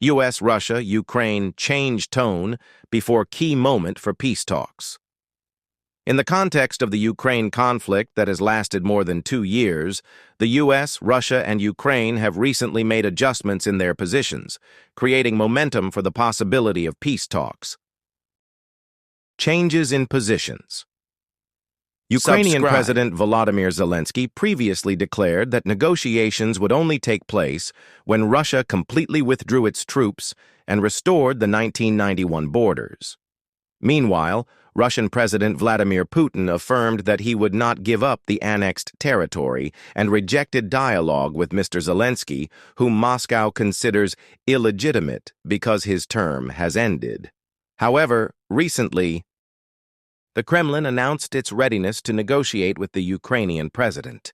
U.S.-Russia-Ukraine change tone before key moment for peace talks. In the context of the Ukraine conflict that has lasted more than 2 years, the U.S., Russia, and Ukraine have recently made adjustments in their positions, creating momentum for the possibility of peace talks. Changes in positions. Ukrainian President Volodymyr Zelensky previously declared that negotiations would only take place when Russia completely withdrew its troops and restored the 1991 borders. Meanwhile, Russian President Vladimir Putin affirmed that he would not give up the annexed territory and rejected dialogue with Mr. Zelensky, whom Moscow considers illegitimate because his term has ended. However, recently, the Kremlin announced its readiness to negotiate with the Ukrainian president.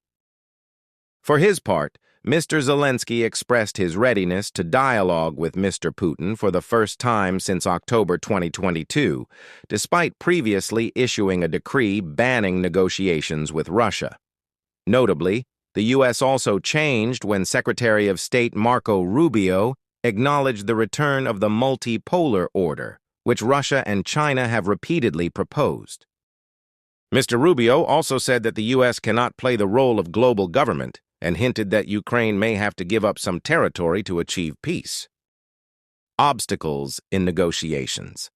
For his part, Mr. Zelensky expressed his readiness to dialogue with Mr. Putin for the first time since October 2022, despite previously issuing a decree banning negotiations with Russia. Notably, the U.S. also changed when Secretary of State Marco Rubio acknowledged the return of the multipolar order, which Russia and China have repeatedly proposed. Mr. Rubio also said that the U.S. cannot play the role of global government and hinted that Ukraine may have to give up some territory to achieve peace. Obstacles in negotiations.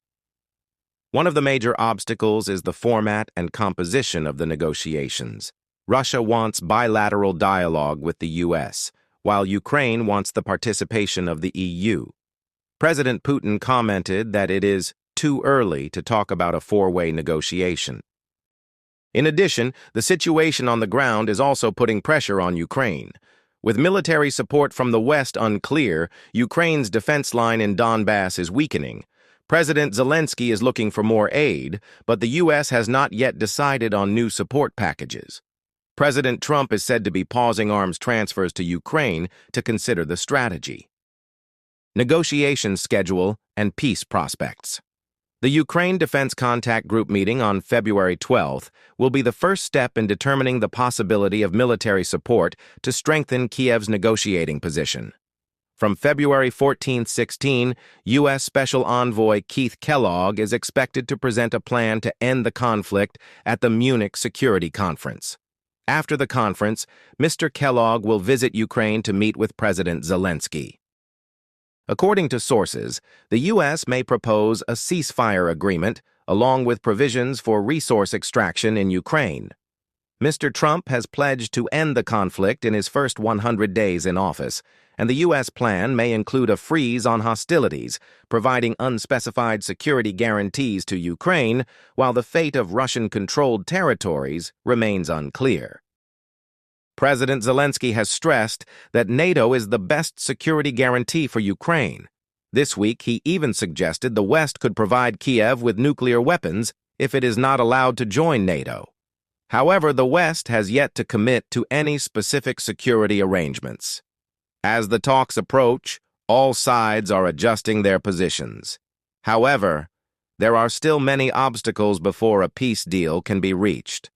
One of the major obstacles is the format and composition of the negotiations. Russia wants bilateral dialogue with the U.S., while Ukraine wants the participation of the EU. President Putin commented that it is too early to talk about a four-way negotiation. In addition, the situation on the ground is also putting pressure on Ukraine. With military support from the West unclear, Ukraine's defense line in Donbass is weakening. President Zelensky is looking for more aid, but the U.S. has not yet decided on new support packages. President Trump is said to be pausing arms transfers to Ukraine to consider the strategy. Negotiation schedule and peace prospects. The Ukraine Defense Contact Group meeting on February 12th will be the first step in determining the possibility of military support to strengthen Kiev's negotiating position. From February 14-16, U.S. Special Envoy Keith Kellogg is expected to present a plan to end the conflict at the Munich Security Conference. After the conference, Mr. Kellogg will visit Ukraine to meet with President Zelensky. According to sources, the U.S. may propose a ceasefire agreement along with provisions for resource extraction in Ukraine. Mr. Trump has pledged to end the conflict in his first 100 days in office, and the U.S. plan may include a freeze on hostilities, providing unspecified security guarantees to Ukraine, while the fate of Russian-controlled territories remains unclear. President Zelensky has stressed that NATO is the best security guarantee for Ukraine. This week, he even suggested the West could provide Kiev with nuclear weapons if it is not allowed to join NATO. However, the West has yet to commit to any specific security arrangements. As the talks approach, all sides are adjusting their positions. However, there are still many obstacles before a peace deal can be reached.